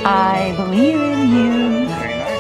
I believe in you. Very nice.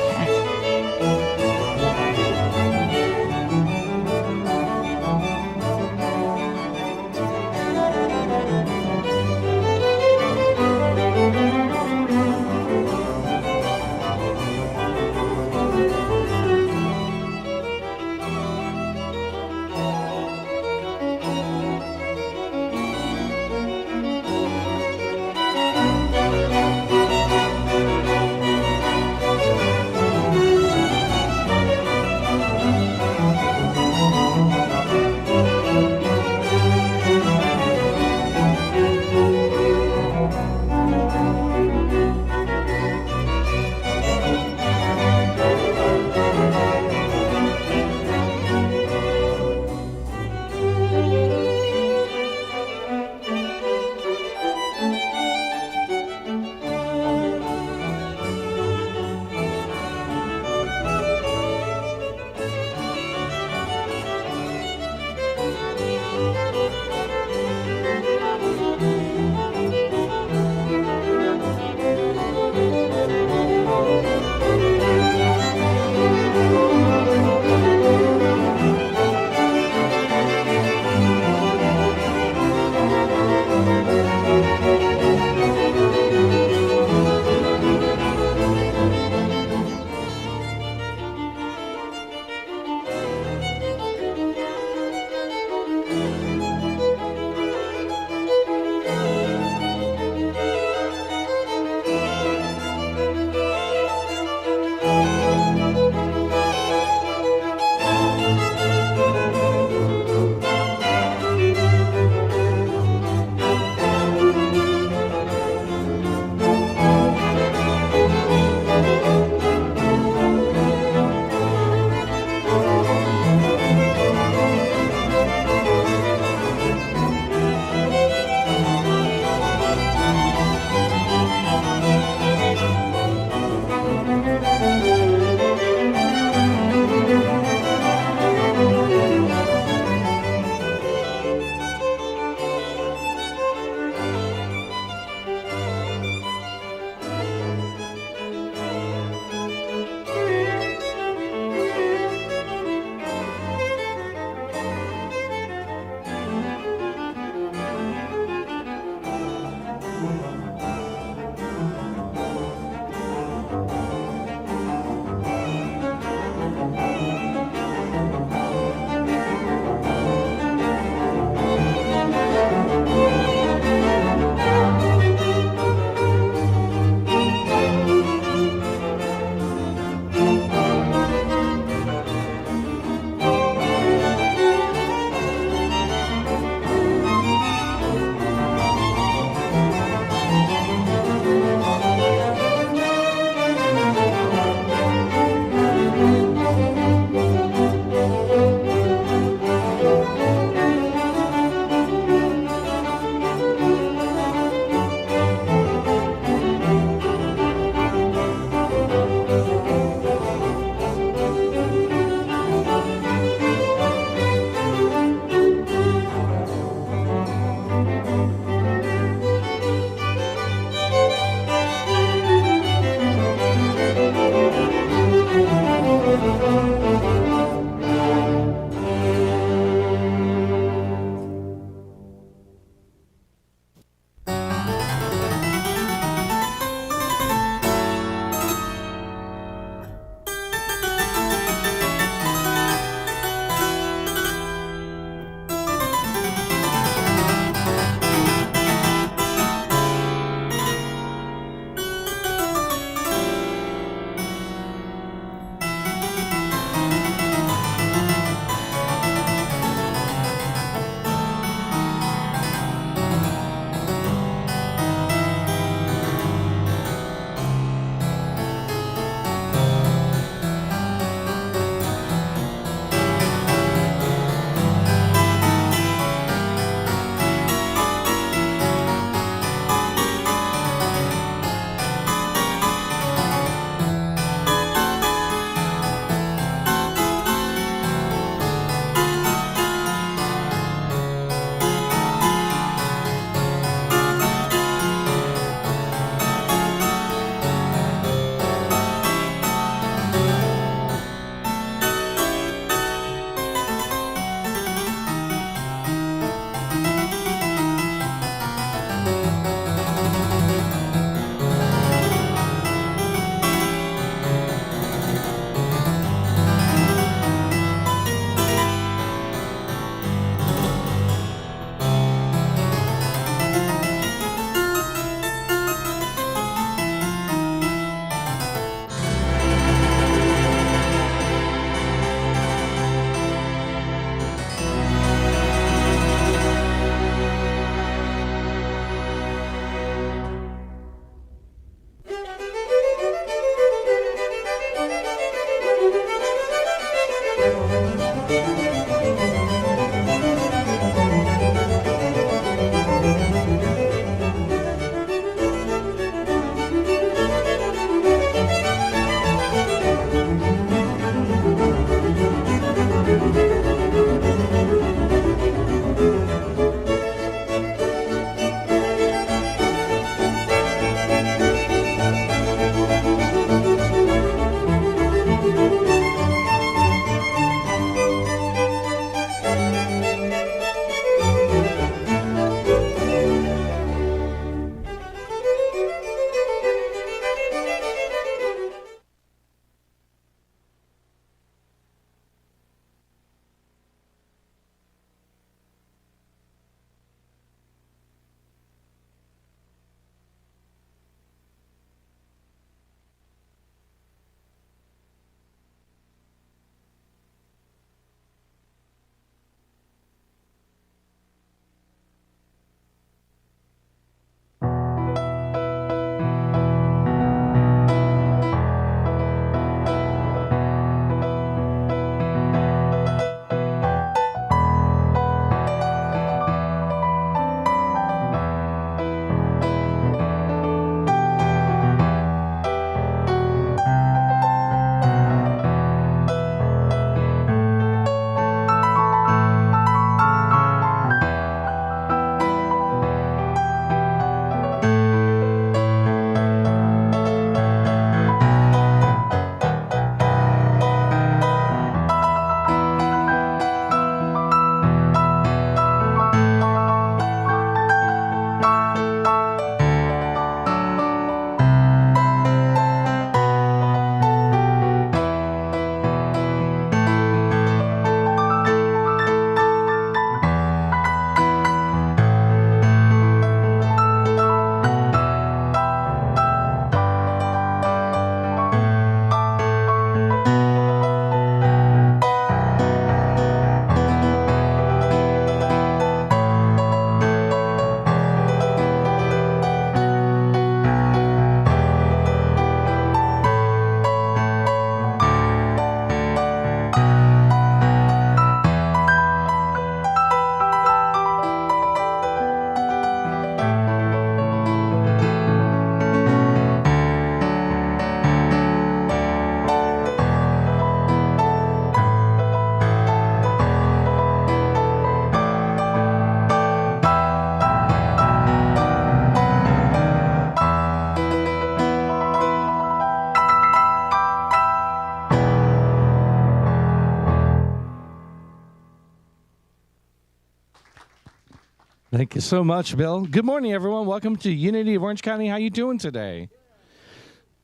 Thank you so much, Bill. Good morning, everyone. Welcome to Unity of Orange County. How you doing today?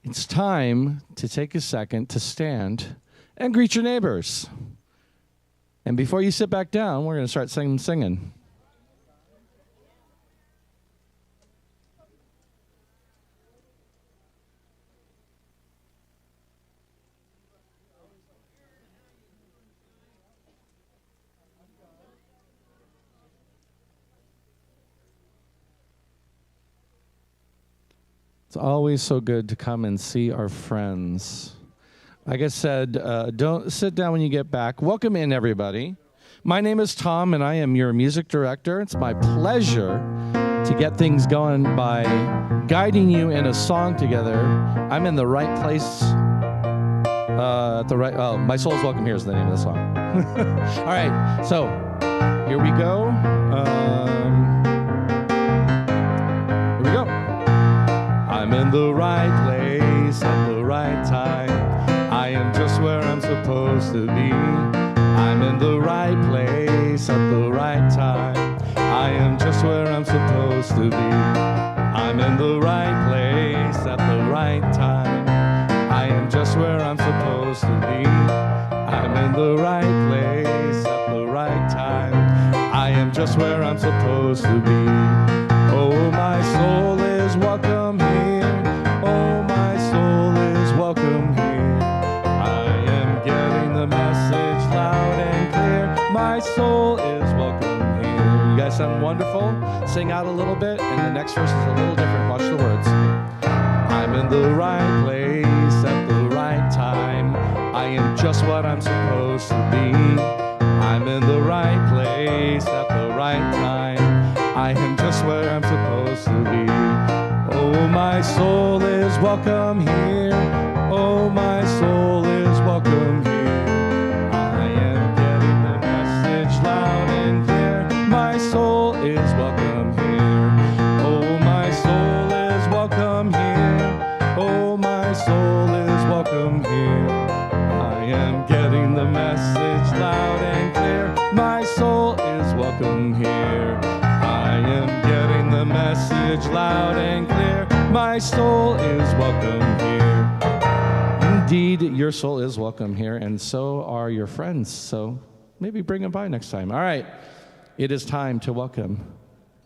It's time to take a second to stand and greet your neighbors. And before you sit back down, we're going to start singing. It's always so good to come and see our friends. Like I said, don't sit down when you get back. Welcome in, everybody. My name is Tom, and I am your music director. It's my pleasure to get things going by guiding you in a song together. I'm in the right place at the right... Oh, My Soul's Welcome Here is the name of the song. All right, so here we go. Here we go. I'm in the right place at the right time. I am just where I'm supposed to be. I'm in the right place at the right time. I am just where I'm supposed to be. I'm in the right place at the right time. I am just where I'm supposed to be. I'm in the right place at the right time. I am just where I'm supposed to be. Oh, my soul is welcome here. Oh, my soul is welcome here. I am getting the message loud and clear. My soul is welcome here. You guys sound wonderful. Sing out a little bit, and the next verse is a little different. Watch the words. I'm in the right place at the right time. I am just what I'm supposed to be. I'm in the right place at the right time. I am just where I'm supposed to be. Oh, my soul is welcome here. Oh, my soul is welcome here. I am getting the message loud and clear. My soul is welcome here. Oh, my soul is welcome here. Oh, my soul is welcome here. I am getting the message loud and clear. My soul is welcome here. I am getting the message loud and clear. My soul is welcome here. Indeed, your soul is welcome here, and so are your friends. So maybe bring them by next time. All right, it is time to welcome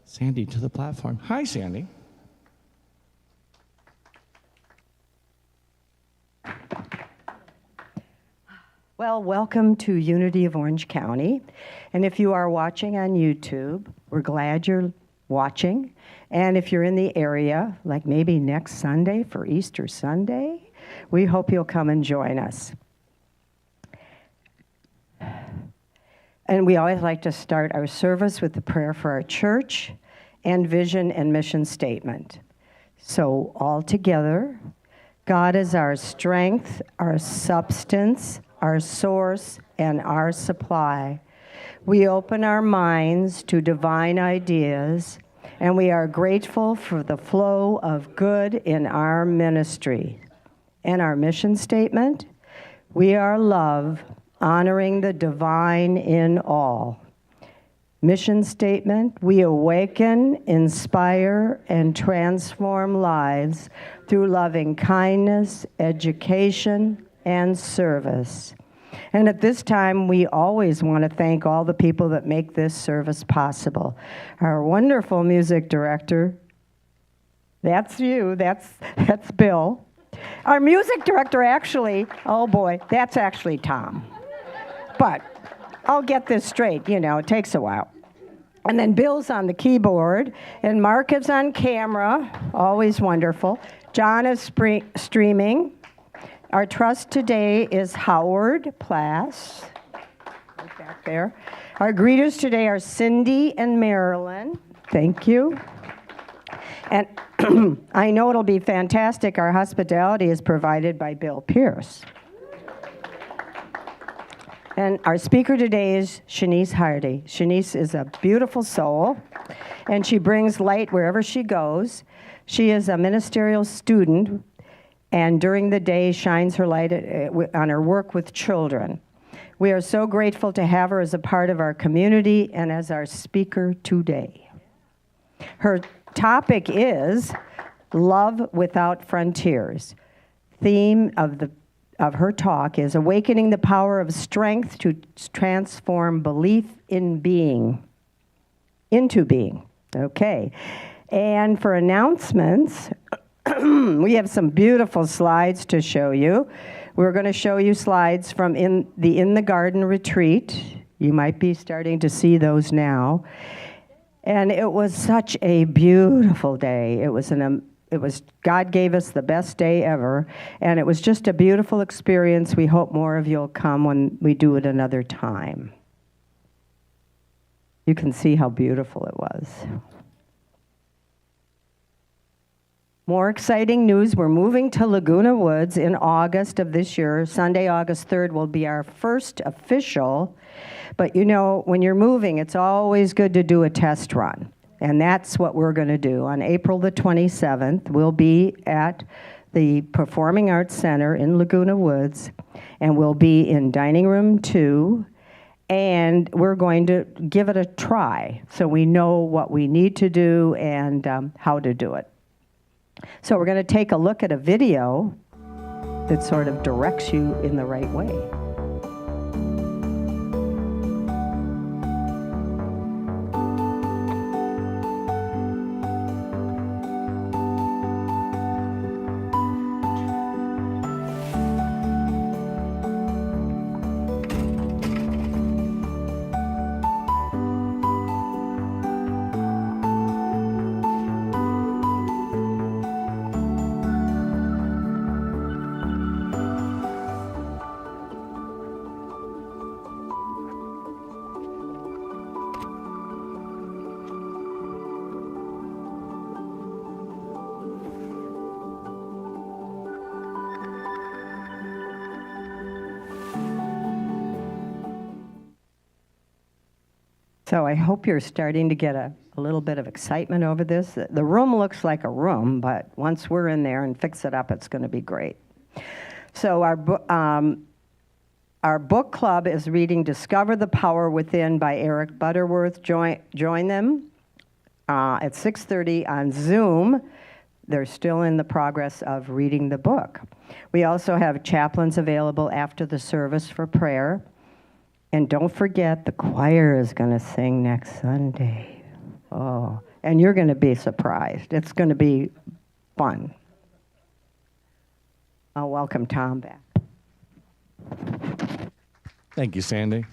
Sandy to the platform. Hi, Sandy. Well, welcome to Unity of Orange County. And if you are watching on YouTube, we're glad you're watching. And if you're in the area, like maybe next Sunday for Easter Sunday, we hope you'll come and join us. And we always like to start our service with the prayer for our church and vision and mission statement. So all together, God is our strength, our substance, our source, and our supply. We open our minds to divine ideas, and we are grateful for the flow of good in our ministry. And our mission statement, we are love, honoring the divine in all. Mission statement, we awaken, inspire, and transform lives through loving kindness, education, and service. And at this time, we always want to thank all the people that make this service possible. Our wonderful music director, that's you, that's Bill. Our music director actually, oh boy, that's actually Tom. But I'll get this straight, it takes a while. And then Bill's on the keyboard, and Mark is on camera, always wonderful. John is streaming. Our trust today is Howard Plass, right back there. Our greeters today are Cindy and Marilyn. Thank you. And I know it'll be fantastic. Our hospitality is provided by Bill Pierce. And our speaker today is Chenise Hardy. Chenise is a beautiful soul, and she brings light wherever she goes. She is a ministerial student, and during the day shines her light on her work with children. We are so grateful to have her as a part of our community and as our speaker today. Her topic is Love Without Frontiers. Theme of her talk is Awakening the Power of Strength to Transform Belief in Being into Being. Okay. And for announcements, we have some beautiful slides to show you. We're going to show you slides from In the Garden retreat. You might be starting to see those now. And it was such a beautiful day. It was God gave us the best day ever, and it was just a beautiful experience. We hope more of you'll come when we do it another time. You can see how beautiful it was. More exciting news, we're moving to Laguna Woods in August of this year. Sunday, August 3rd will be our first official. But you know, when you're moving, it's always good to do a test run. And that's what we're going to do. On April the 27th, we'll be at the Performing Arts Center in Laguna Woods, and we'll be in Dining Room 2, and we're going to give it a try so we know what we need to do and how to do it. So we're going to take a look at a video that sort of directs you in the right way. So I hope you're starting to get a little bit of excitement over this. The room looks like a room, but once we're in there and fix it up, it's going to be great. So our book club is reading Discover the Power Within by Eric Butterworth. Join them at 6:30 on Zoom. They're still in the progress of reading the book. We also have chaplains available after the service for prayer. And don't forget, the choir is going to sing next Sunday. Oh, and you're going to be surprised. It's going to be fun. I'll welcome Tom back. Thank you, Sandy.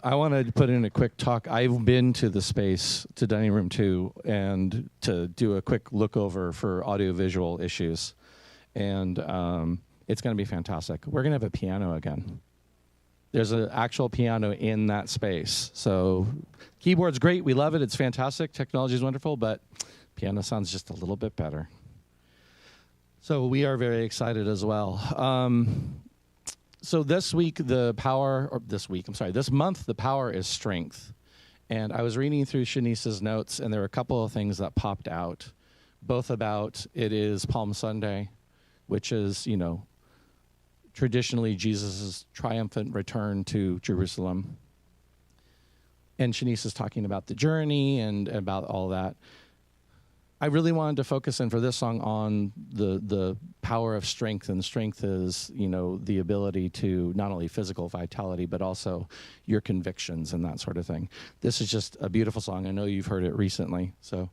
I want to put in a quick talk. I've been to the space, to Dining Room 2, and to do a quick look over for audiovisual issues. And it's going to be fantastic. We're going to have a piano again. There's an actual piano in that space. So keyboard's great. We love it. It's fantastic. Technology's wonderful, but piano sounds just a little bit better. So we are very excited as well. So this month, the power is strength. And I was reading through Chenise's notes, and there were a couple of things that popped out, both about it is Palm Sunday, which is, you know, traditionally Jesus' triumphant return to Jerusalem. And Chenise is talking about the journey and about all that. I really wanted to focus in for this song on the power of strength, and strength is, you know, the ability to not only physical vitality, but also your convictions and that sort of thing. This is just a beautiful song. I know you've heard it recently, so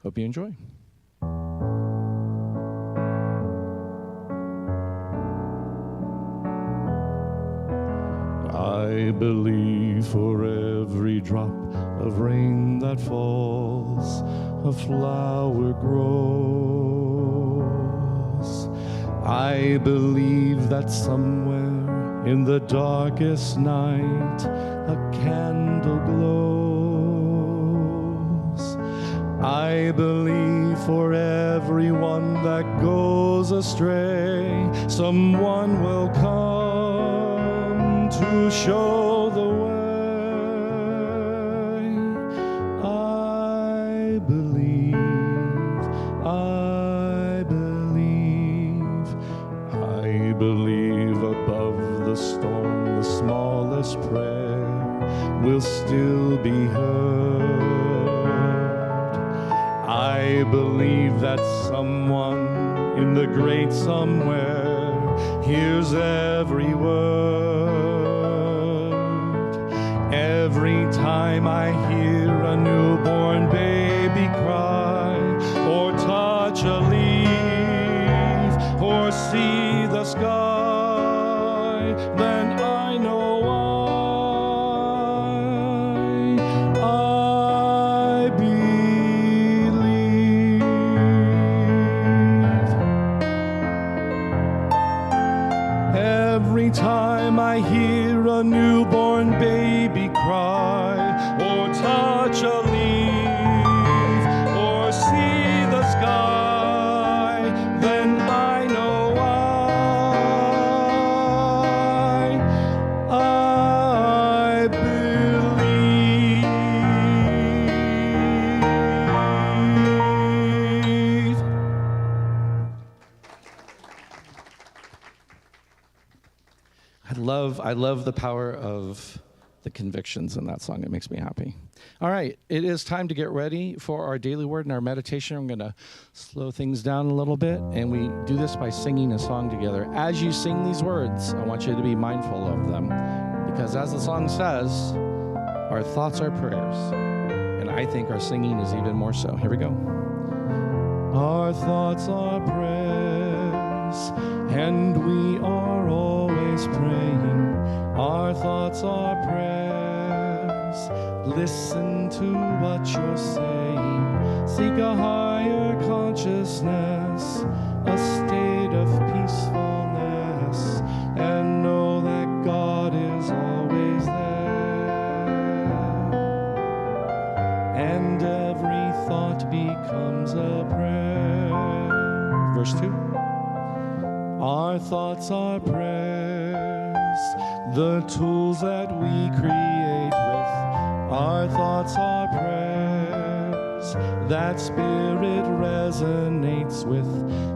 hope you enjoy. I believe for every drop of rain that falls, a flower grows. I believe that somewhere in the darkest night a candle glows. I believe for everyone that goes astray, someone will come to show the way. I believe, I believe, I believe above the storm the smallest prayer will still be heard. I believe that someone in the great somewhere hears every word. Every time I hear a newborn baby cry, or touch a leaf, or see the sky, then I know I believe. Every time I hear a newborn baby cry, or touch a leaf, or see the sky, then I know I believe. I love the power of the convictions in that song. It makes me happy. All right, it is time to get ready for our daily word and our meditation. I'm going to slow things down a little bit, and we do this by singing a song together. As you sing these words, I want you to be mindful of them, because as the song says, our thoughts are prayers, and I think our singing is even more so. Here we go. Our thoughts are prayers, and we are always praying. Our thoughts are prayers. Listen to what you're saying. Seek a higher consciousness, a state of peacefulness, and know that God is always there. And every thought becomes a prayer. Verse 2. Our thoughts are prayers, the tools that we create with. Our thoughts are prayers that spirit resonates with.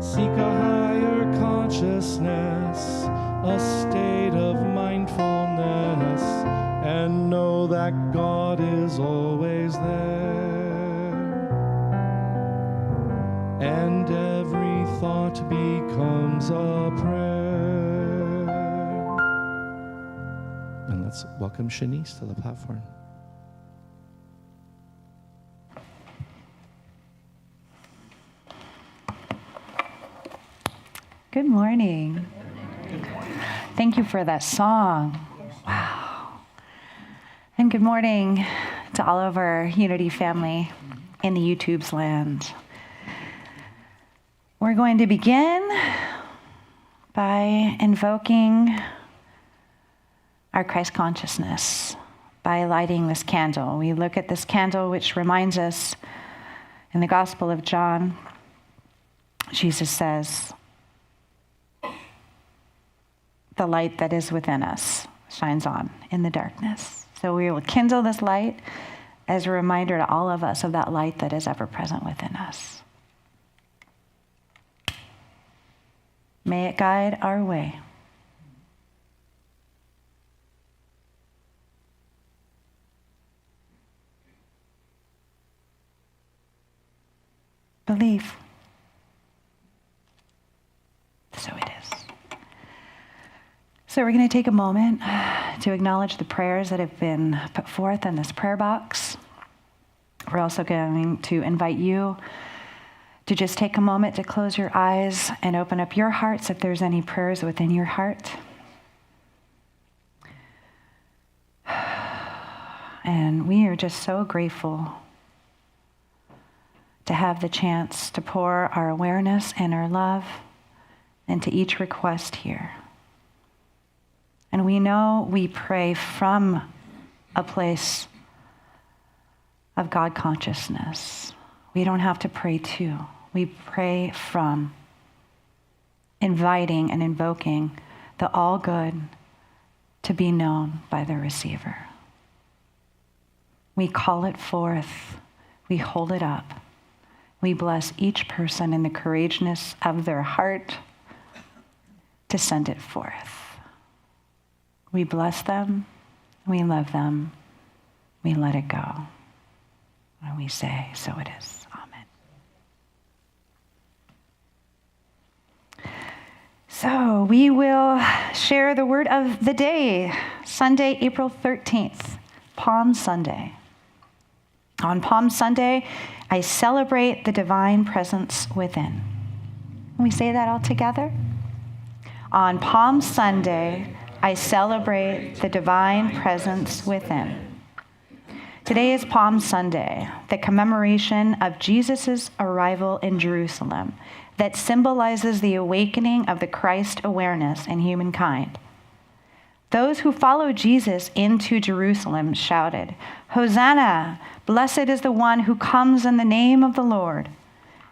Seek a higher consciousness, a state of mindfulness, and know that God is always there. And every thought becomes a prayer. And let's welcome Chenise to the platform. Good morning. Thank you for that song. Wow. And good morning to all of our Unity family in the YouTube's land. We're going to begin by invoking our Christ consciousness by lighting this candle. We look at this candle, which reminds us in the Gospel of John, Jesus says, the light that is within us shines on in the darkness. So we will kindle this light as a reminder to all of us of that light that is ever present within us. May it guide our way. Believe. So it is. So we're going to take a moment to acknowledge the prayers that have been put forth in this prayer box. We're also going to invite you to just take a moment to close your eyes and open up your hearts if there's any prayers within your heart. And we are just so grateful to have the chance to pour our awareness and our love into each request here. And we know we pray from a place of God consciousness. We don't have to pray to. We pray from inviting and invoking the all good to be known by the receiver. We call it forth. We hold it up. We bless each person in the courageousness of their heart to send it forth. We bless them. We love them. We let it go. And we say, so it is. Amen. So we will share the word of the day, Sunday, April 13th, Palm Sunday. On Palm Sunday, I celebrate the divine presence within. Can we say that all together? On Palm Sunday, I celebrate the divine presence within. Today is Palm Sunday, the commemoration of Jesus' arrival in Jerusalem that symbolizes the awakening of the Christ awareness in humankind. Those who followed Jesus into Jerusalem shouted, "Hosanna! Blessed is the one who comes in the name of the Lord."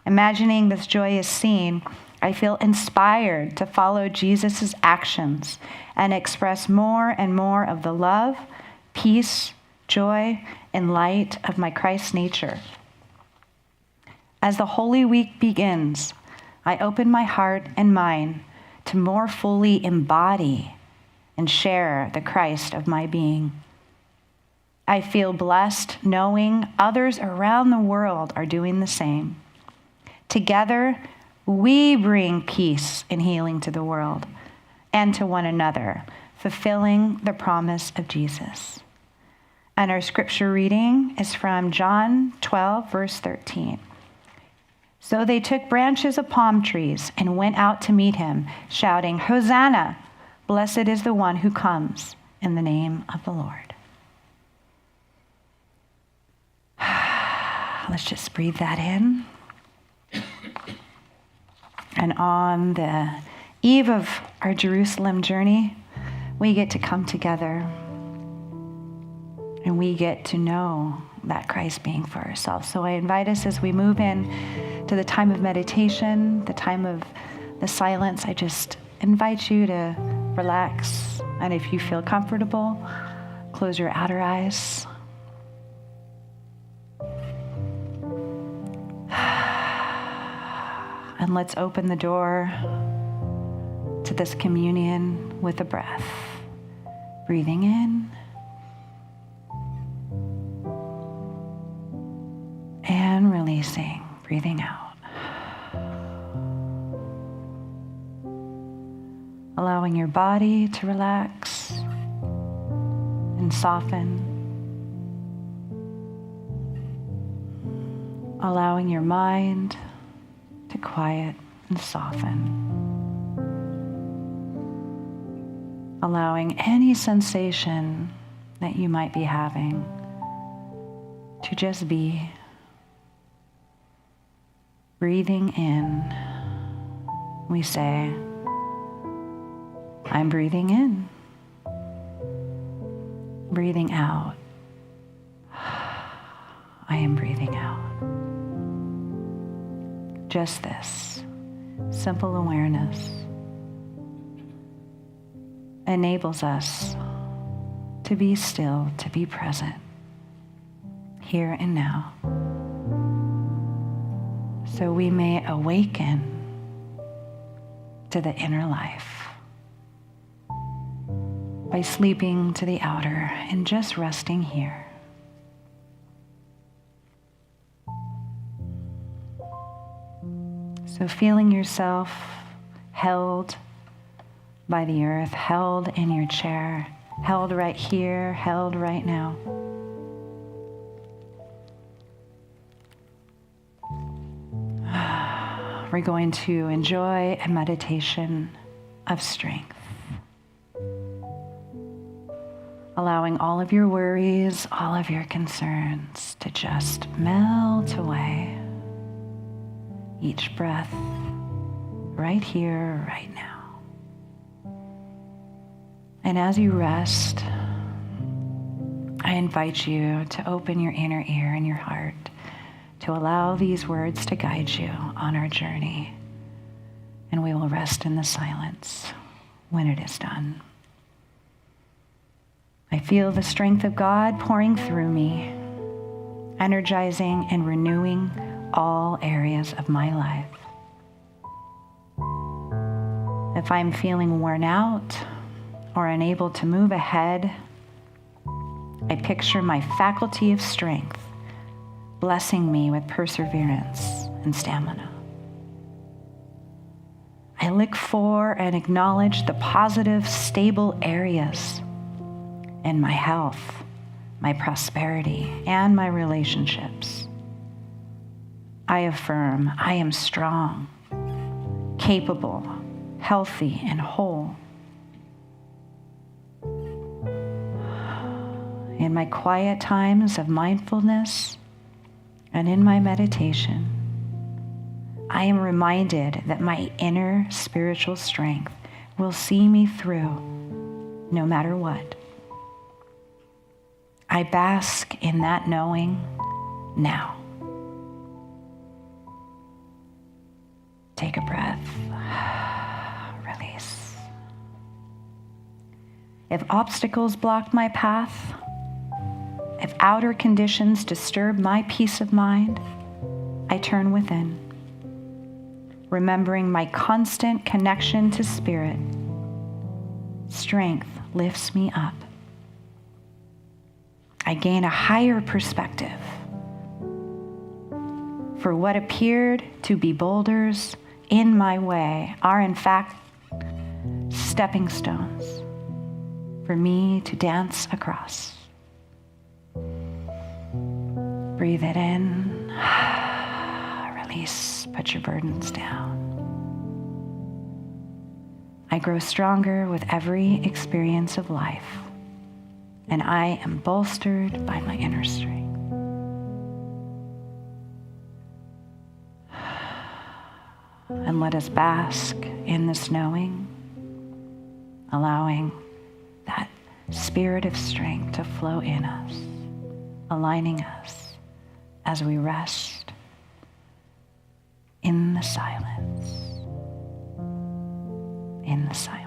Imagining this joyous scene, I feel inspired to follow Jesus' actions and express more and more of the love, peace, joy, and light of my Christ nature. As the Holy Week begins, I open my heart and mind to more fully embody and share the Christ of my being. I feel blessed knowing others around the world are doing the same. Together, we bring peace and healing to the world and to one another, fulfilling the promise of Jesus. And our scripture reading is from John 12, verse 13. So they took branches of palm trees and went out to meet him, shouting, "Hosanna! Blessed is the one who comes in the name of the Lord." Let's just breathe that in. And on the eve of our Jerusalem journey, we get to come together and we get to know that Christ being for ourselves. So I invite us as we move in to the time of meditation, the time of the silence, I just invite you to relax. And if you feel comfortable, close your outer eyes. And let's open the door to this communion with a breath. Breathing in. And releasing, breathing out. Allowing your body to relax and soften. Allowing your mind to quiet and soften. Allowing any sensation that you might be having to just be. Breathing in, we say, I'm breathing in. Breathing out, I am breathing out. Just this simple awareness enables us to be still, to be present, here and now. So we may awaken to the inner life by sleeping to the outer and just resting here. So feeling yourself held by the earth, held in your chair, held right here, held right now. We're going to enjoy a meditation of strength. Allowing all of your worries, all of your concerns to just melt away. Each breath right here, right now. And as you rest, I invite you to open your inner ear and your heart to allow these words to guide you on our journey. And we will rest in the silence when it is done. I feel the strength of God pouring through me, energizing and renewing all areas of my life. If I'm feeling worn out or unable to move ahead, I picture my faculty of strength blessing me with perseverance and stamina. I I look for and acknowledge the positive, stable areas in my health, my prosperity, and my relationships. I affirm I am strong, capable, healthy, and whole. In my quiet times of mindfulness and in my meditation, I am reminded that my inner spiritual strength will see me through no matter what. I bask in that knowing now. Take a breath. Release. If obstacles block my path, if outer conditions disturb my peace of mind, I turn within, remembering my constant connection to Spirit. Strength lifts me up. I gain a higher perspective. For what appeared to be boulders in my way are in fact stepping stones for me to dance across. Breathe it in, release, put your burdens down. I grow stronger with every experience of life, and I am bolstered by my inner strength. And let us bask in this knowing, allowing that spirit of strength to flow in us, aligning us as we rest in the silence. In the silence.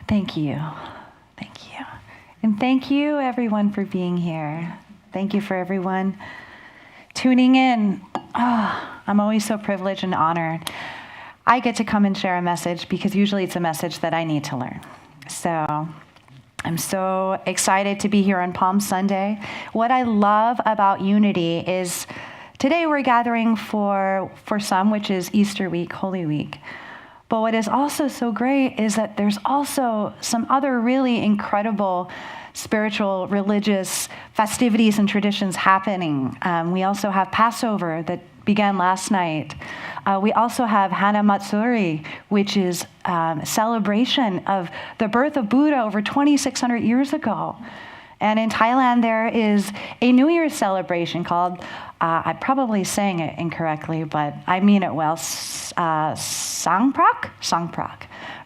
Thank you. Thank you. And thank you, everyone, for being here. Thank you for everyone tuning in. Oh, I'm always so privileged and honored. I get to come and share a message because usually it's a message that I need to learn. So I'm so excited to be here on Palm Sunday. What I love about Unity is today we're gathering for some, which is Easter week, Holy Week. But what is also so great is that there's also some other really incredible spiritual, religious festivities and traditions happening. We also have Passover that began last night. We also have Hana Matsuri, which is a celebration of the birth of Buddha over 2,600 years ago. And in Thailand, there is a New Year's celebration called, I'm probably saying it incorrectly, but I mean it well, Sangprak,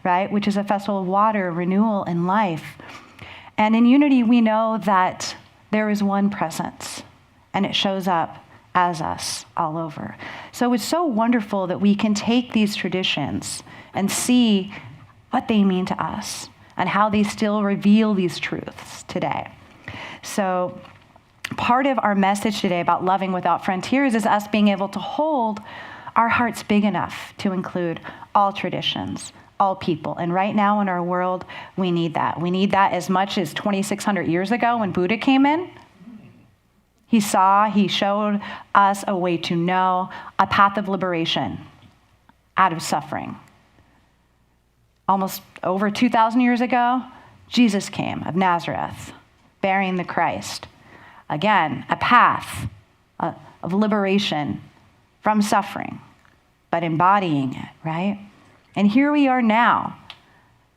right? Which is a festival of water, renewal, and life. And in Unity, we know that there is one presence, and it shows up as us all over. So it's so wonderful that we can take these traditions and see what they mean to us and how they still reveal these truths today. So part of our message today about loving without frontiers is us being able to hold our hearts big enough to include all traditions, all people. And right now in our world, we need that. We need that as much as 2,600 years ago when Buddha came in. He showed us a way to know, a path of liberation out of suffering. Almost over 2,000 years ago, Jesus came of Nazareth, bearing the Christ. Again, a path of liberation from suffering, but embodying it, right? And here we are now,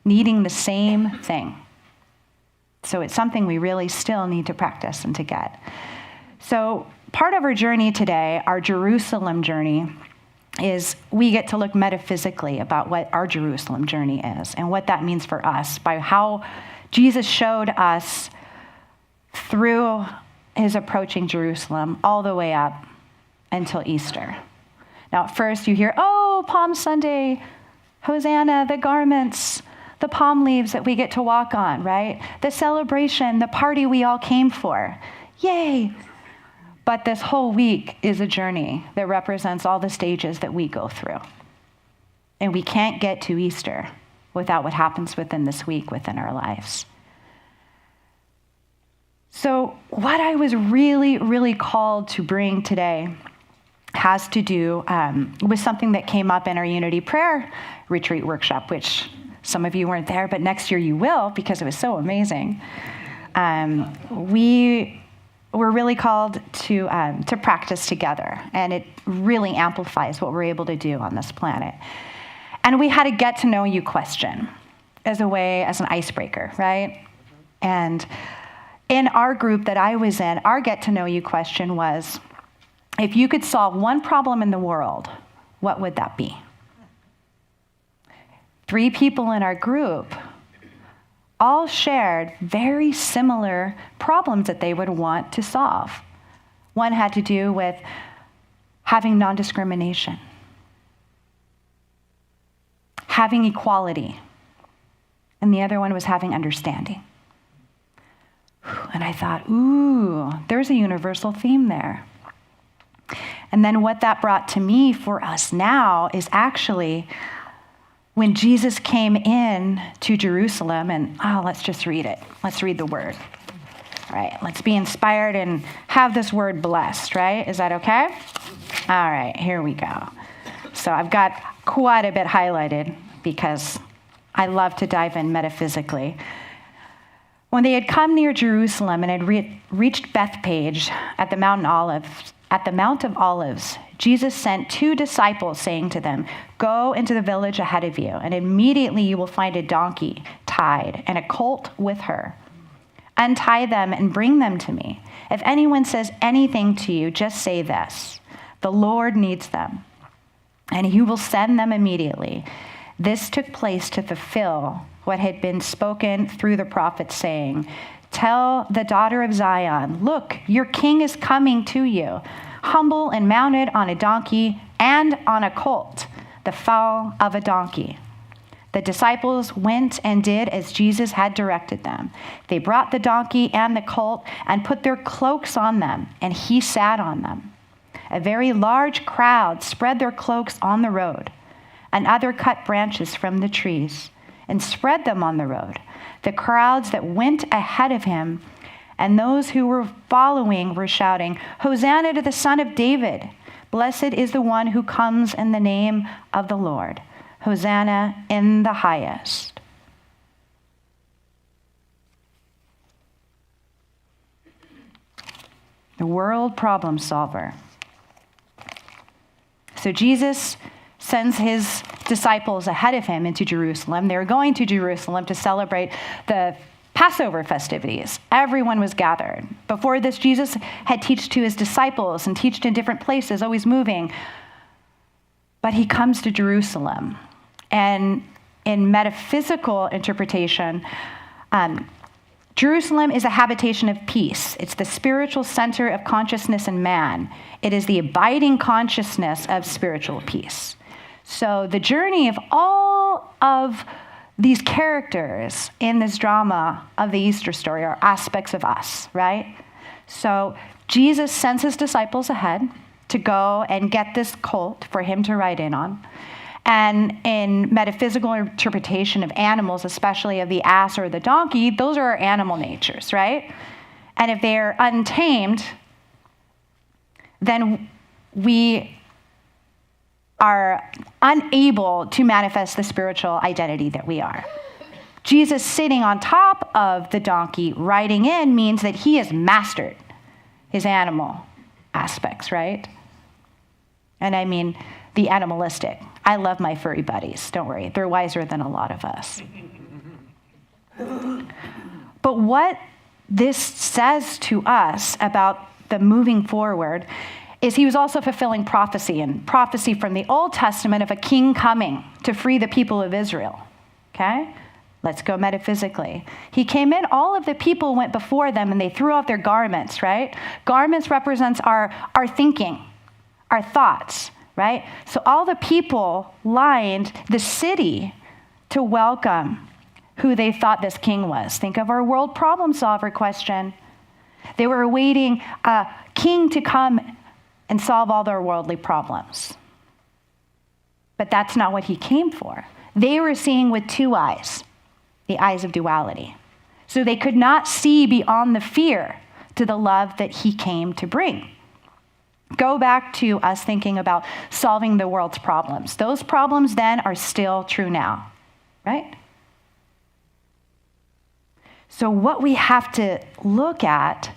needing the same thing. So it's something we really still need to practice and to get. So part of our journey today, our Jerusalem journey, is we get to look metaphysically about what our Jerusalem journey is and what that means for us by how Jesus showed us through his approaching Jerusalem all the way up until Easter. Now, at first you hear, oh, Palm Sunday, Hosanna, the garments, the palm leaves that we get to walk on, right? The celebration, the party we all came for. Yay! But this whole week is a journey that represents all the stages that we go through. And we can't get to Easter without what happens within this week within our lives. So what I was really, really called to bring today has to do with something that came up in our Unity Prayer Retreat workshop, which some of you weren't there, but next year you will because it was so amazing. We were really called to practice together, and it really amplifies what we're able to do on this planet. And we had a get to know you question as an icebreaker, right? And in our group that I was in, our get to know you question was, if you could solve one problem in the world, what would that be? 3 people in our group all shared very similar problems that they would want to solve. One had to do with having non-discrimination, having equality, and the other one was having understanding. And I thought, ooh, there's a universal theme there. And then what that brought to me for us now is actually when Jesus came in to Jerusalem, and let's just read it. Let's read the word. All right, let's be inspired and have this word blessed, right? Is that okay? All right, here we go. So I've got quite a bit highlighted because I love to dive in metaphysically. When they had come near Jerusalem and had reached Bethphage at the Mount of Olives, Jesus sent 2 disciples, saying to them, "Go into the village ahead of you, and immediately you will find a donkey tied and a colt with her. Untie them and bring them to me. If anyone says anything to you, just say this: 'The Lord needs them,' and he will send them immediately." This took place to fulfill what had been spoken through the prophet, saying, "Tell the daughter of Zion, look, your king is coming to you, humble and mounted on a donkey and on a colt, the foal of a donkey." The disciples went and did as Jesus had directed them. They brought the donkey and the colt and put their cloaks on them, and he sat on them. A very large crowd spread their cloaks on the road, and others cut branches from the trees and spread them on the road. The crowds that went ahead of him and those who were following were shouting, "Hosanna to the Son of David! Blessed is the one who comes in the name of the Lord. Hosanna in the highest." The world problem solver. So Jesus sends his disciples ahead of him into Jerusalem. They were going to Jerusalem to celebrate the Passover festivities. Everyone was gathered. Before this, Jesus had taught to his disciples and taught in different places, always moving. But he comes to Jerusalem. And in metaphysical interpretation, Jerusalem is a habitation of peace. It's the spiritual center of consciousness in man. It is the abiding consciousness of spiritual peace. So the journey of all of these characters in this drama of the Easter story are aspects of us, right? So Jesus sends his disciples ahead to go and get this colt for him to ride in on. And in metaphysical interpretation of animals, especially of the ass or the donkey, those are our animal natures, right? And if they're untamed, then we are unable to manifest the spiritual identity that we are. Jesus sitting on top of the donkey, riding in, means that he has mastered his animal aspects, right? And I mean the animalistic. I love my furry buddies. Don't worry. They're wiser than a lot of us. But what this says to us about the moving forward is he was also fulfilling prophecy, and prophecy from the Old Testament of a king coming to free the people of Israel. Okay? Let's go metaphysically. He came in, all of the people went before them, and they threw off their garments, right? Garments represents our thinking, our thoughts, right? So all the people lined the city to welcome who they thought this king was. Think of our world problem solver question. They were awaiting a king to come and solve all their worldly problems. But that's not what he came for. They were seeing with two eyes, the eyes of duality. So they could not see beyond the fear to the love that he came to bring. Go back to us thinking about solving the world's problems. Those problems then are still true now, right? So what we have to look at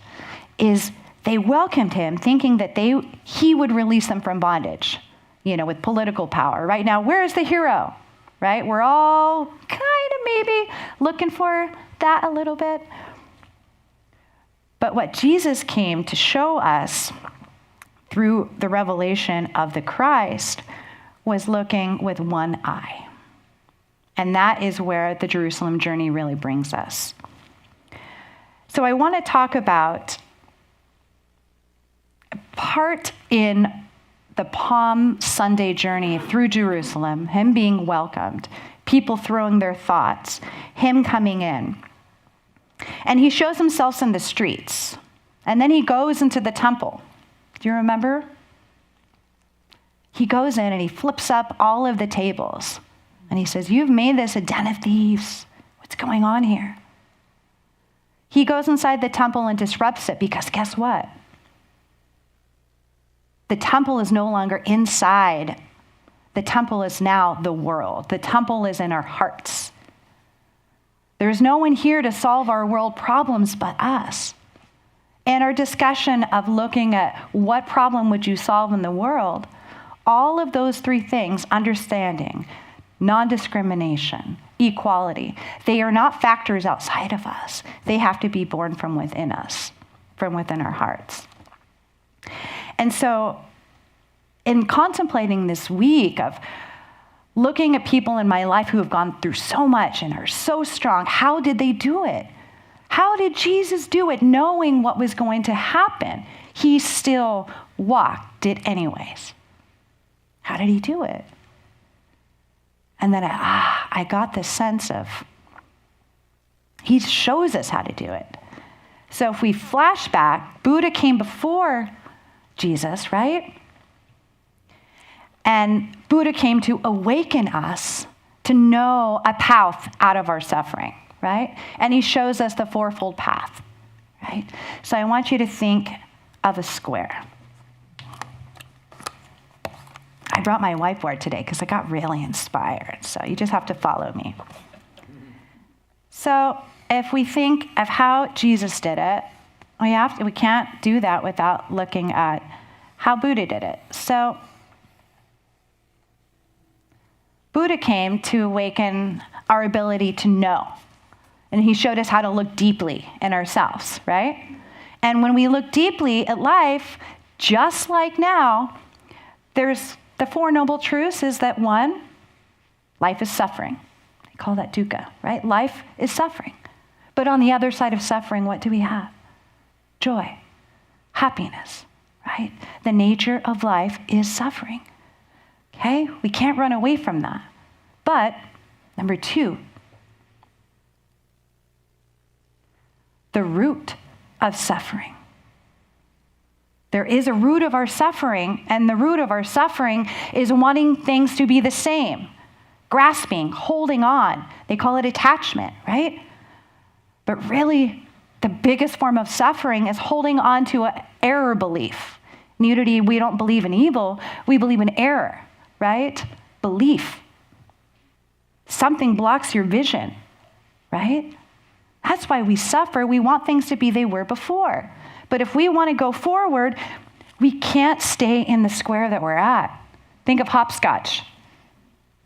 is they welcomed him thinking that he would release them from bondage, with political power. Right now, where's the hero, right? We're all kind of maybe looking for that a little bit. But what Jesus came to show us through the revelation of the Christ was looking with one eye. And that is where the Jerusalem journey really brings us. So I want to talk about a part in the Palm Sunday journey through Jerusalem, him being welcomed, people throwing their thoughts, him coming in. And he shows himself in the streets. And then he goes into the temple. Do you remember? He goes in and he flips up all of the tables. And he says, "You've made this a den of thieves. What's going on here?" He goes inside the temple and disrupts it because guess what? The temple is no longer inside. The temple is now the world. The temple is in our hearts. There's no one here to solve our world problems but us. And our discussion of looking at what problem would you solve in the world, all of those three things, understanding, non-discrimination, equality, they are not factors outside of us. They have to be born from within us, from within our hearts. And so in contemplating this week of looking at people in my life who have gone through so much and are so strong, how did they do it? How did Jesus do it knowing what was going to happen? He still walked it anyways. How did he do it? And then I I got this sense of, he shows us how to do it. So if we flash back, Buddha came before Jesus, right? And Buddha came to awaken us to know a path out of our suffering, right? And he shows us the fourfold path, right? So I want you to think of a square. I brought my whiteboard today because I got really inspired. So you just have to follow me. So if we think of how Jesus did it, we can't do that without looking at how Buddha did it. So Buddha came to awaken our ability to know. And he showed us how to look deeply in ourselves, right? And when we look deeply at life, just like now, there's the Four Noble Truths is that one, life is suffering. They call that dukkha, right? Life is suffering. But on the other side of suffering, what do we have? Joy, happiness, right? The nature of life is suffering. Okay? We can't run away from that. But, number two, the root of suffering. There is a root of our suffering, and the root of our suffering is wanting things to be the same, grasping, holding on. They call it attachment, right? But really, the biggest form of suffering is holding on to an error belief. In Unity, we don't believe in evil, we believe in error, right? Belief. Something blocks your vision, right? That's why we suffer. We want things to be they were before. But if we want to go forward, we can't stay in the square that we're at. Think of hopscotch,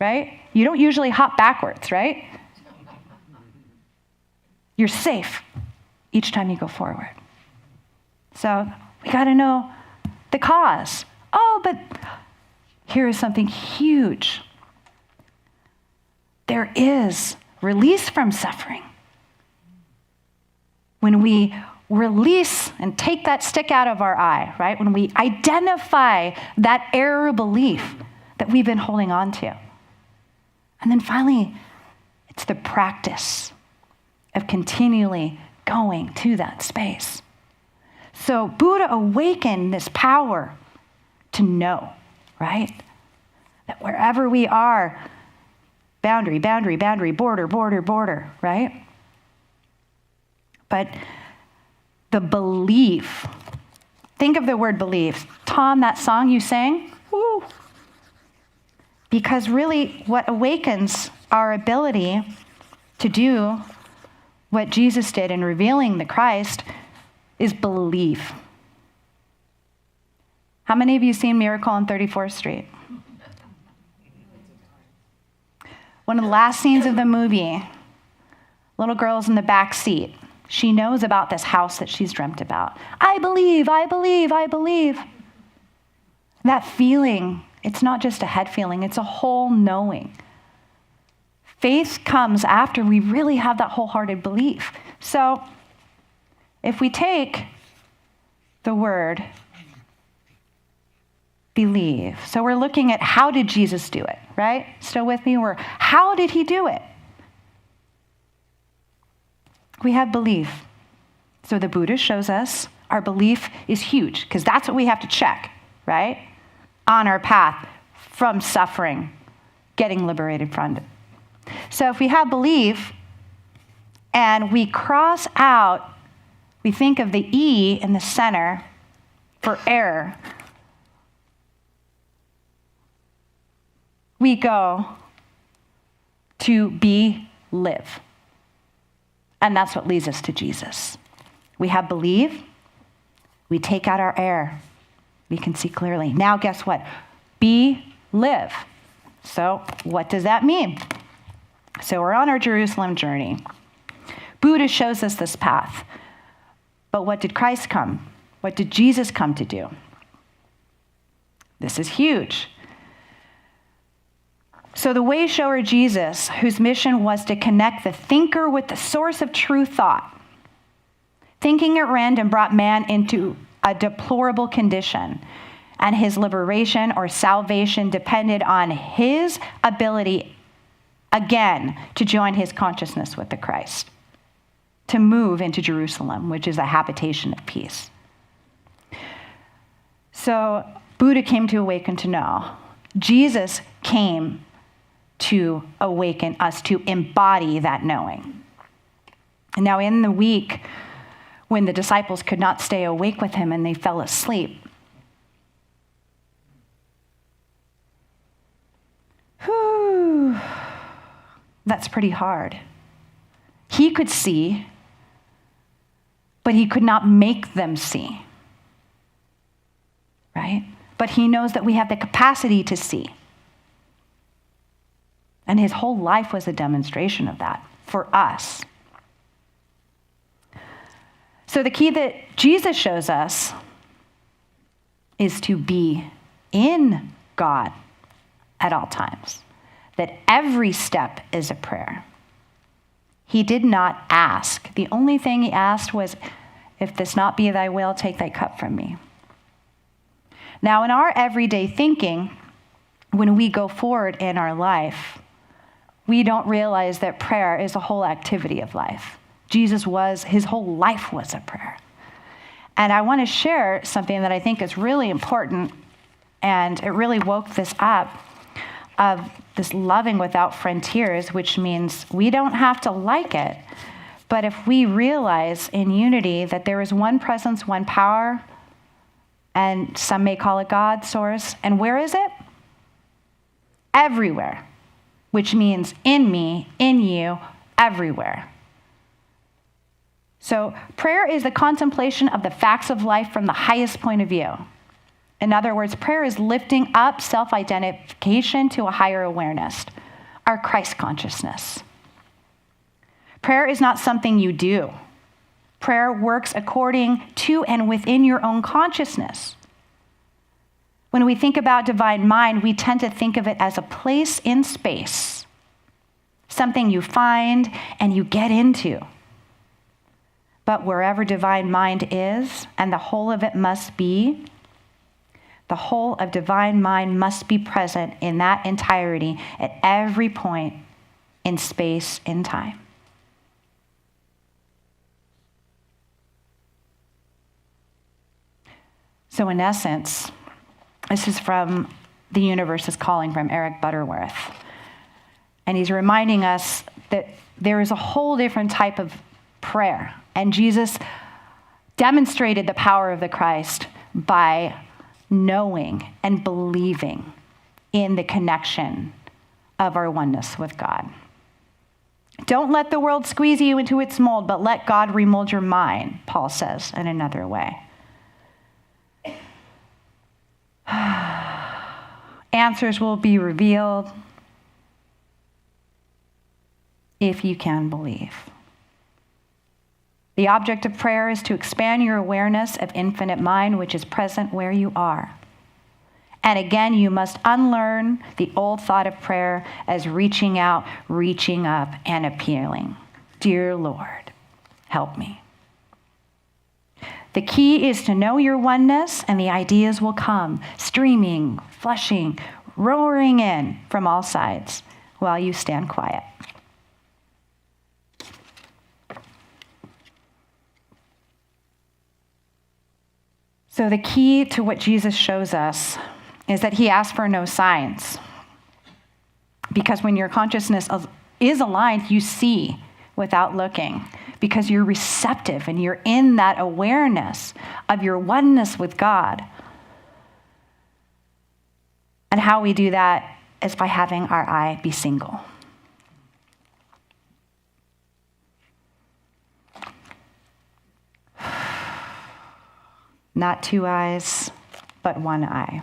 right? You don't usually hop backwards, right? You're safe each time you go forward. So we got to know the cause. Oh, but here is something huge. There is release from suffering. When we release and take that stick out of our eye, right? When we identify that error belief that we've been holding on to. And then finally, it's the practice of continually going to that space. So Buddha awakened this power to know, right? That wherever we are, boundary, boundary, boundary, border, border, border, right? But the belief, think of the word belief. Tom, that song you sang, woo. Because really what awakens our ability to do what Jesus did in revealing the Christ is belief. How many of you seen Miracle on 34th Street? One of the last scenes of the movie, little girl's in the back seat. She knows about this house that she's dreamt about. I believe, I believe, I believe. That feeling, it's not just a head feeling, it's a whole knowing. Faith comes after we really have that wholehearted belief. So if we take the word believe, so we're looking at how did Jesus do it, right? Still with me? How did he do it? We have belief. So the Buddha shows us our belief is huge because that's what we have to check, right? On our path from suffering, getting liberated from it. So if we have belief and we cross out, we think of the E in the center for error. We go to be, live. And that's what leads us to Jesus. We have believe, we take out our error. We can see clearly. Now guess what? Be, live. So what does that mean? So we're on our Jerusalem journey. Buddha shows us this path. But what did Christ come? What did Jesus come to do? This is huge. So the way shower Jesus, whose mission was to connect the thinker with the source of true thought, thinking at random brought man into a deplorable condition, and his liberation or salvation depended on his ability again to join his consciousness with the Christ, to move into Jerusalem, which is a habitation of peace. So Buddha came to awaken to know. Jesus came to awaken us to embody that knowing. And now in the week when the disciples could not stay awake with him and they fell asleep, that's pretty hard. He could see, but he could not make them see, right? But he knows that we have the capacity to see. And his whole life was a demonstration of that for us. So the key that Jesus shows us is to be in God at all times, that every step is a prayer. He did not ask. The only thing he asked was, if this not be thy will, take thy cup from me. Now, in our everyday thinking, when we go forward in our life, we don't realize that prayer is a whole activity of life. His whole life was a prayer. And I want to share something that I think is really important, and it really woke this up, of this loving without frontiers, which means we don't have to like it, but if we realize in unity that there is one presence, one power, and some may call it God, source, and where is it? Everywhere, which means in me, in you, everywhere. So prayer is the contemplation of the facts of life from the highest point of view. In other words, prayer is lifting up self-identification to a higher awareness, our Christ consciousness. Prayer is not something you do. Prayer works according to and within your own consciousness. When we think about divine mind, we tend to think of it as a place in space, something you find and you get into. But wherever divine mind is, and the whole of it must be, the whole of divine mind must be present in that entirety at every point in space and time. So in essence, this is from The Universe is Calling from Eric Butterworth. And he's reminding us that there is a whole different type of prayer. And Jesus demonstrated the power of the Christ by knowing and believing in the connection of our oneness with God. Don't let the world squeeze you into its mold, but let God remold your mind, Paul says in another way. Answers will be revealed if you can believe. The object of prayer is to expand your awareness of infinite mind, which is present where you are. And again, you must unlearn the old thought of prayer as reaching out, reaching up, and appealing. Dear Lord, help me. The key is to know your oneness, and the ideas will come, streaming, flushing, roaring in from all sides while you stand quiet. So the key to what Jesus shows us is that he asks for no signs. Because when your consciousness is aligned, you see without looking. Because you're receptive and you're in that awareness of your oneness with God. And how we do that is by having our eye be single. Not two eyes, but one eye.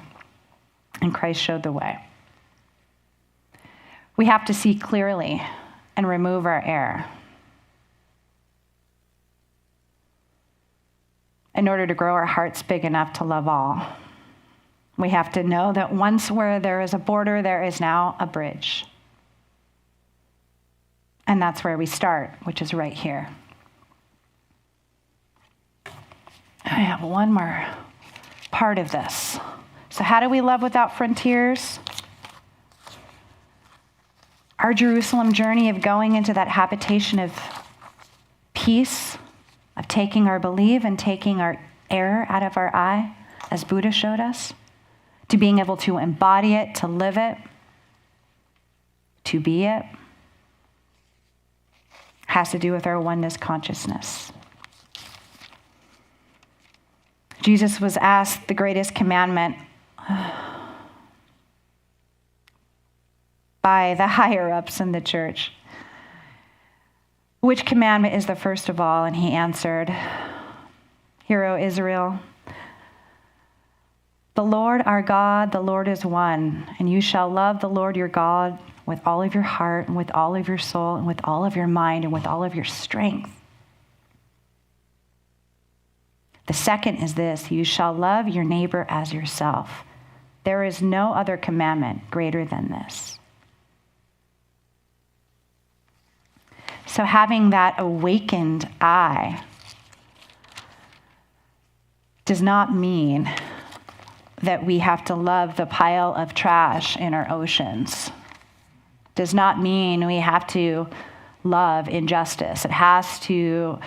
And Christ showed the way. We have to see clearly and remove our error in order to grow our hearts big enough to love all. We have to know that once where there is a border, there is now a bridge. And that's where we start, which is right here. I have one more part of this. So how do we love without frontiers? Our Jerusalem journey of going into that habitation of peace, of taking our belief and taking our error out of our eye, as Buddha showed us, to being able to embody it, to live it, to be it, has to do with our oneness consciousness. Jesus was asked the greatest commandment by the higher-ups in the church. Which commandment is the first of all? And he answered, "Hear, O Israel, the Lord our God, the Lord is one, and you shall love the Lord your God with all of your heart and with all of your soul and with all of your mind and with all of your strength. The second is this, you shall love your neighbor as yourself. There is no other commandment greater than this." So having that awakened eye does not mean that we have to love the pile of trash in our oceans. Does not mean we have to love injustice. It has to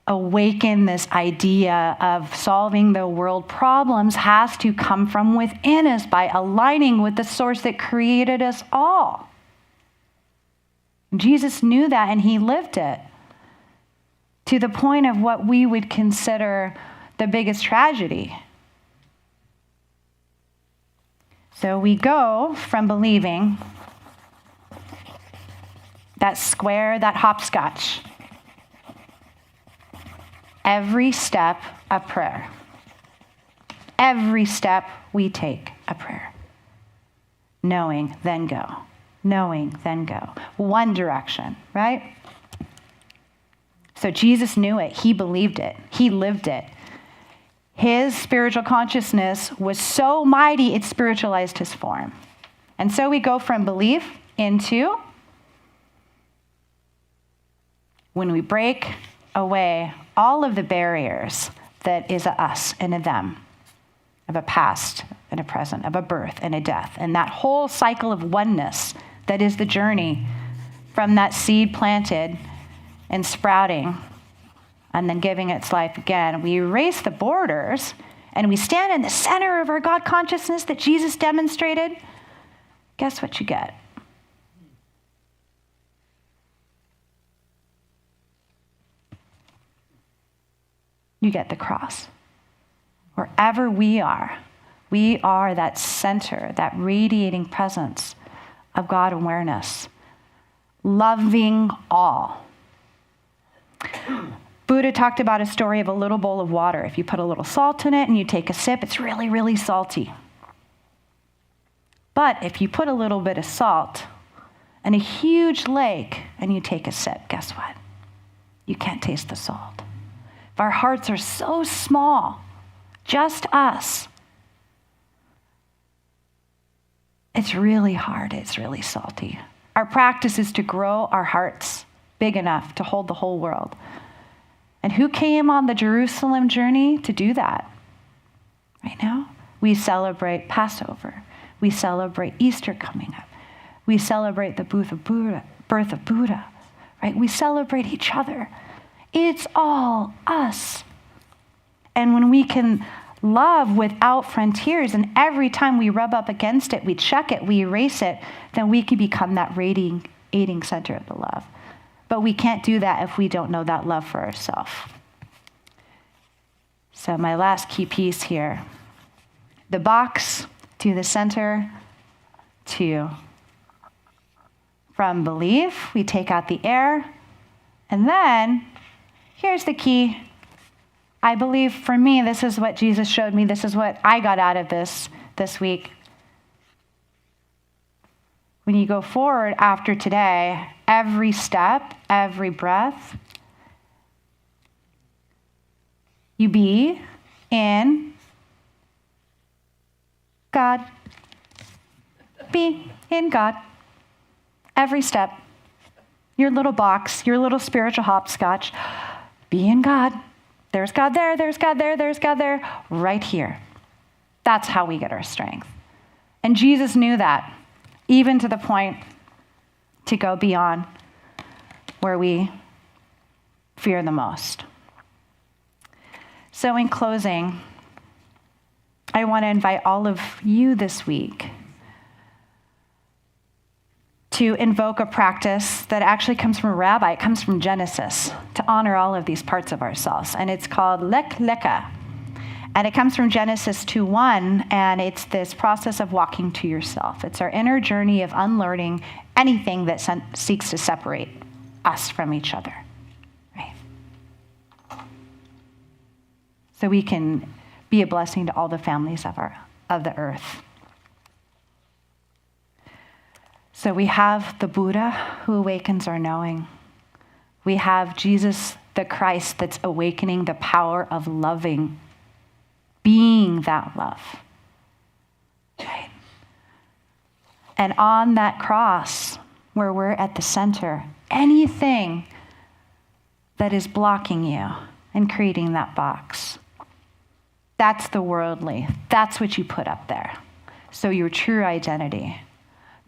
awaken this idea of solving the world problems has to come from within us by aligning with the source that created us all. Jesus knew that and he lived it to the point of what we would consider the biggest tragedy. So we go from believing that square, that hopscotch, every step a prayer. Every step we take a prayer. Knowing, then go. Knowing, then go. One direction, right? So Jesus knew it. He believed it. He lived it. His spiritual consciousness was so mighty, it spiritualized his form. And so we go from belief into when we break away all of the barriers that is a us and a them, of a past and a present, of a birth and a death, and that whole cycle of oneness that is the journey from that seed planted and sprouting and then giving its life again. We erase the borders and we stand in the center of our God consciousness that Jesus demonstrated. Guess what you get? You get the cross. Wherever we are that center, that radiating presence of God awareness, loving all. Buddha talked about a story of a little bowl of water. If you put a little salt in it and you take a sip, it's really, really salty. But if you put a little bit of salt in a huge lake and you take a sip, guess what? You can't taste the salt. If our hearts are so small, just us, it's really hard, it's really salty. Our practice is to grow our hearts big enough to hold the whole world. And who came on the Jerusalem journey to do that? Right now, we celebrate Passover. We celebrate Easter coming up. We celebrate the birth of Buddha, right? We celebrate each other. It's all us. And when we can love without frontiers, and every time we rub up against it, we check it, we erase it, then we can become that radiating center of the love. But we can't do that if we don't know that love for ourselves. So my last key piece here, the box to the center, from belief, we take out the air, and then here's the key. I believe for me, this is what Jesus showed me. This is what I got out of this week. When you go forward after today, every step, every breath, you be in God. Be in God. Every step. Your little box, your little spiritual hopscotch. Be in God. There's God there, there's God there, there's God there, right here. That's how we get our strength. And Jesus knew that, even to the point to go beyond where we fear the most. So in closing, I want to invite all of you this week to invoke a practice that actually comes from a rabbi. It comes from Genesis, to honor all of these parts of ourselves. And it's called Lek Leka. And it comes from Genesis 2:1, and it's this process of walking to yourself. It's our inner journey of unlearning anything that seeks to separate us from each other, right? So we can be a blessing to all the families of the earth. So we have the Buddha who awakens our knowing. We have Jesus the Christ that's awakening the power of loving, being that love. Right? And on that cross, where we're at the center, anything that is blocking you and creating that box, that's the worldly. That's what you put up there. So your true identity,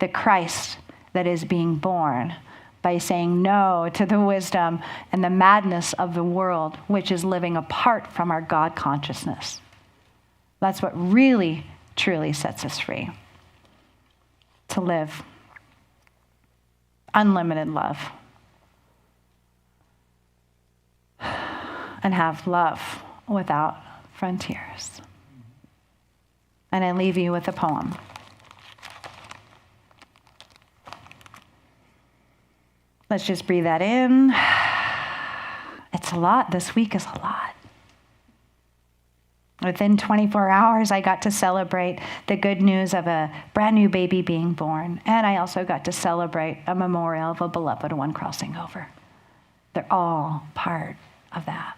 the Christ that is being born by saying no to the wisdom and the madness of the world, which is living apart from our God consciousness. That's what really, truly sets us free. To live unlimited love and have love without frontiers. And I leave you with a poem. Let's just breathe that in. It's a lot. This week is a lot. Within 24 hours, I got to celebrate the good news of a brand new baby being born. And I also got to celebrate a memorial of a beloved one crossing over. They're all part of that.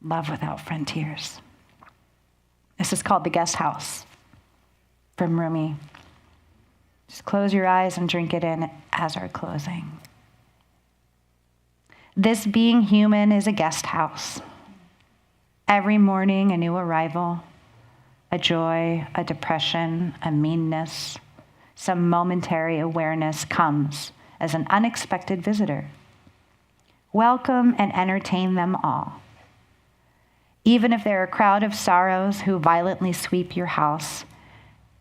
Love without frontiers. This is called The Guest House from Rumi. Just close your eyes and drink it in as our closing. This being human is a guest house. Every morning, a new arrival, a joy, a depression, a meanness, some momentary awareness comes as an unexpected visitor. Welcome and entertain them all. Even if they're a crowd of sorrows who violently sweep your house,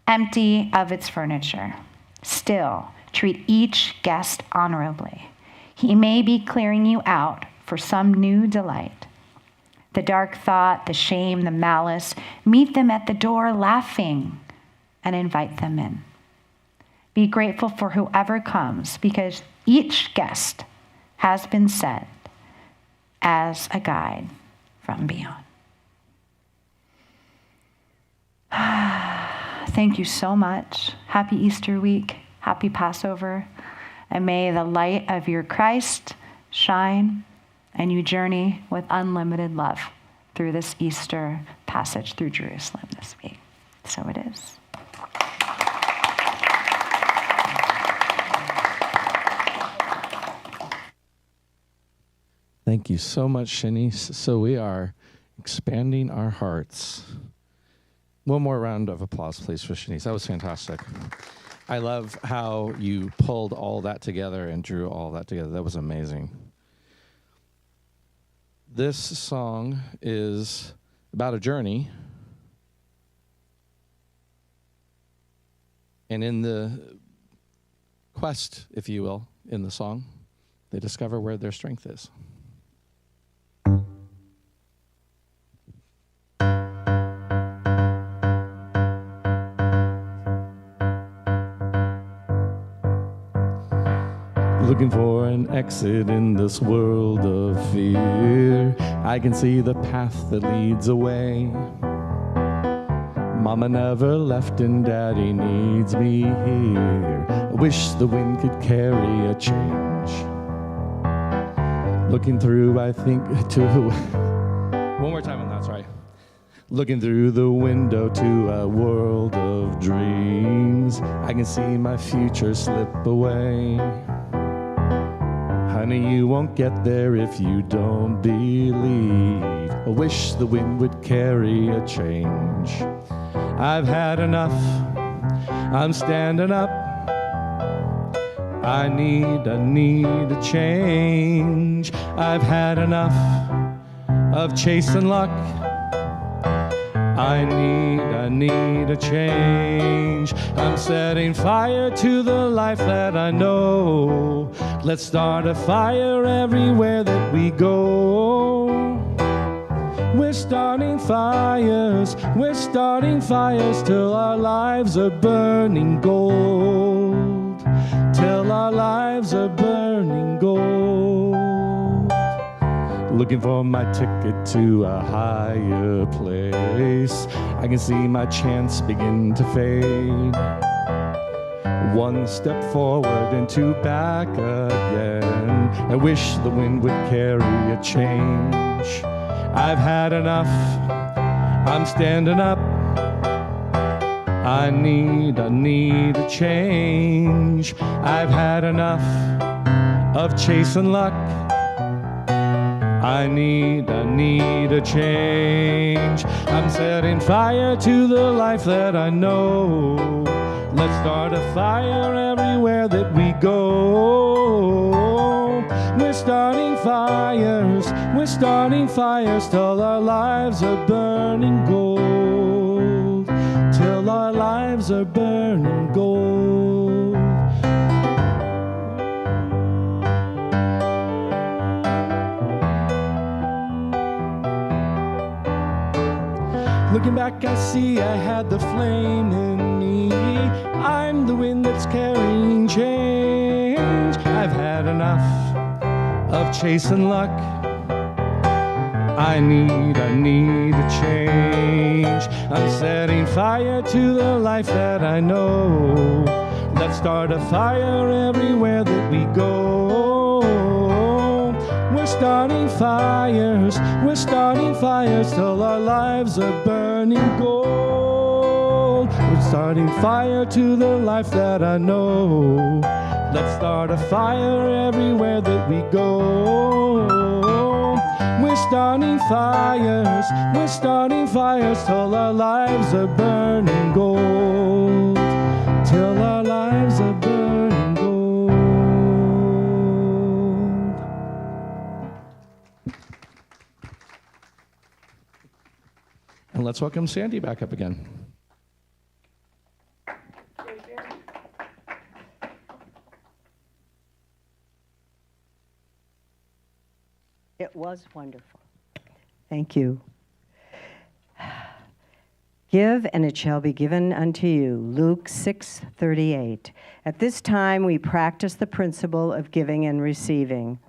empty of its furniture, still treat each guest honorably. He may be clearing you out for some new delight. The dark thought, the shame, the malice, meet them at the door laughing and invite them in. Be grateful for whoever comes, because each guest has been sent as a guide from beyond. Thank you so much. Happy Easter week. Happy Passover. And may the light of your Christ shine and you journey with unlimited love through this Easter passage through Jerusalem this week. So it is. Thank you so much, Chenise. So we are expanding our hearts. One more round of applause, please, for Chenise. That was fantastic. I love how you pulled all that together and drew all that together. That was amazing. This song is about a journey. And in the quest, if you will, in the song, they discover where their strength is. Looking for an exit in this world of fear. I can see the path that leads away. Mama never left and Daddy needs me here. I wish the wind could carry a change. Looking through, I think, to... One more time on that, sorry. Looking through the window to a world of dreams. I can see my future slip away. Honey, you won't get there if you don't believe. I wish the wind would carry a change. I've had enough. I'm standing up. I need a change. I've had enough of chasing luck. I need a change. I'm setting fire to the life that I know. Let's start a fire everywhere that we go. We're starting fires till our lives are burning gold. Till our lives are burning gold. Looking for my ticket to a higher place. I can see my chance begin to fade. One step forward and two back again. I wish the wind would carry a change. I've had enough, I'm standing up. I need a change. I've had enough of chasing luck. I need a change. I'm setting fire to the life that I know. Let's start a fire everywhere that we go. We're starting fires till our lives are burning gold. Till our lives are burning gold. Looking back, I see I had the flame in me. I'm the wind that's carrying change. I've had enough of chasing luck. I need a change. I'm setting fire to the life that I know. Let's start a fire everywhere that we go. We're starting fires till our lives are burning gold. We're starting fire to the life that I know. Let's start a fire everywhere that we go. We're starting fires till our lives are burning gold. Till our lives are burning gold. And let's welcome Sandy back up again. It was wonderful. Thank you. Give, and it shall be given unto you. Luke 6:38. At this time, we practice the principle of giving and receiving.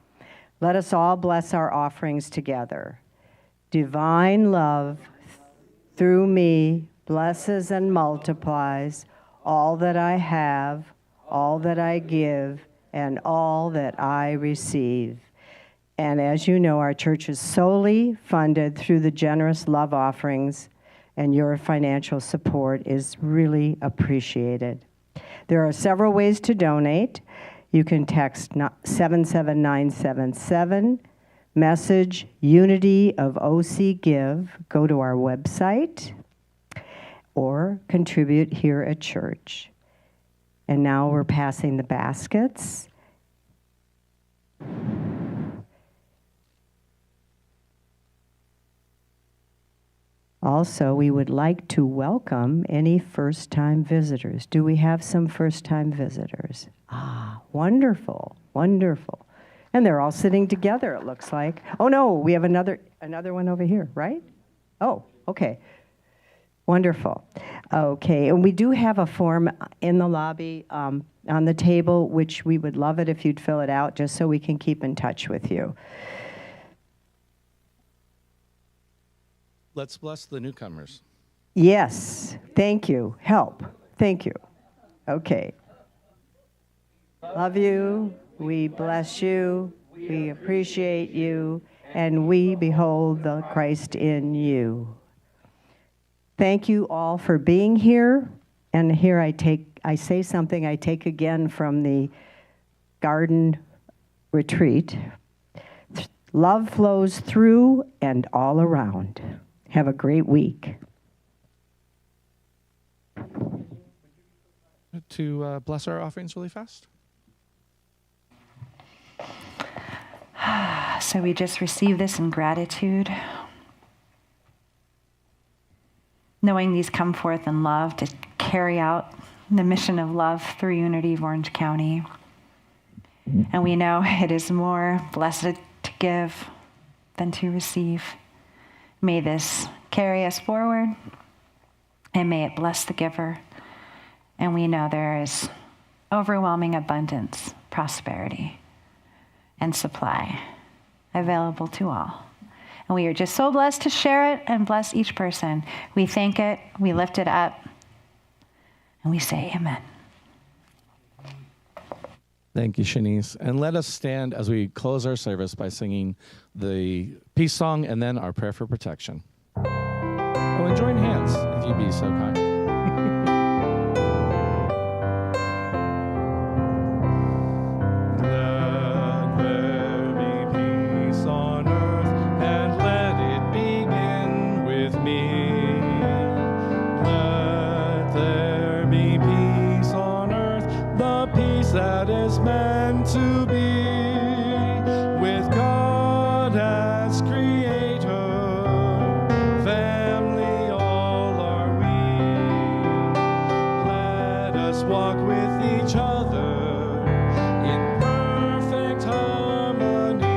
Let us all bless our offerings together. Divine love through me blesses and multiplies all that I have, all that I give, and all that I receive. And as you know, our church is solely funded through the generous love offerings, and your financial support is really appreciated. There are several ways to donate. You can text 77977, message Unity of OC Give, go to our website, or contribute here at church. And now we're passing the baskets. Also, we would like to welcome any first-time visitors. Do we have some first-time visitors? Ah, wonderful, wonderful. And they're all sitting together, it looks like. Oh, no, we have another one over here, right? Oh, okay. Wonderful. Okay, and we do have a form in the lobby on the table, which we would love it if you'd fill it out, just so we can keep in touch with you. Let's bless the newcomers. Yes, thank you. Help. Thank you. Okay. Love you. We bless you. We appreciate you. And we behold the Christ in you. Thank you all for being here. And here I say something I take again from the garden retreat. Love flows through and all around. Have a great week. To bless our offerings really fast. So we just receive this in gratitude, knowing these come forth in love to carry out the mission of love through Unity of Orange County. And we know it is more blessed to give than to receive. May this carry us forward, and may it bless the giver. And we know there is overwhelming abundance, prosperity, and supply available to all. And we are just so blessed to share it and bless each person. We thank it, we lift it up, and we say amen. Thank you, Chenise. And let us stand as we close our service by singing the peace song and then our prayer for protection. Oh, and join hands, if you'd be so kind. Let there be peace on earth, and let it begin with me. Let there be peace on earth, the peace that is meant to be, with God as creator, family all are we. Let us walk with each other in perfect harmony.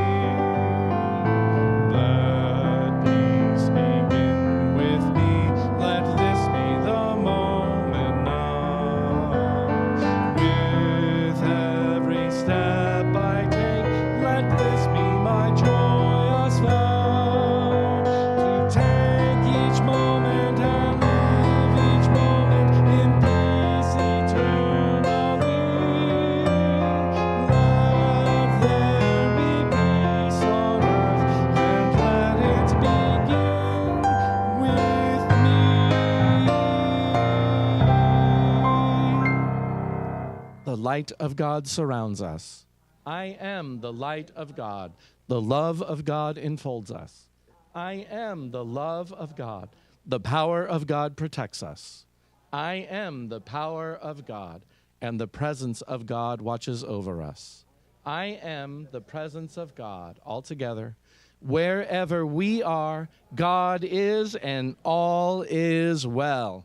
Let peace begin with me, let this be the moment now. With every step I take, let this be my joyous vow, to take each moment and live each moment in peace eternally. Let there be peace on earth, and let it begin with me. The light of God surrounds us. I am the light of God. The love of God enfolds us. I am the love of God. The power of God protects us. I am the power of God, and the presence of God watches over us. I am the presence of God altogether. Wherever we are, God is, and all is well.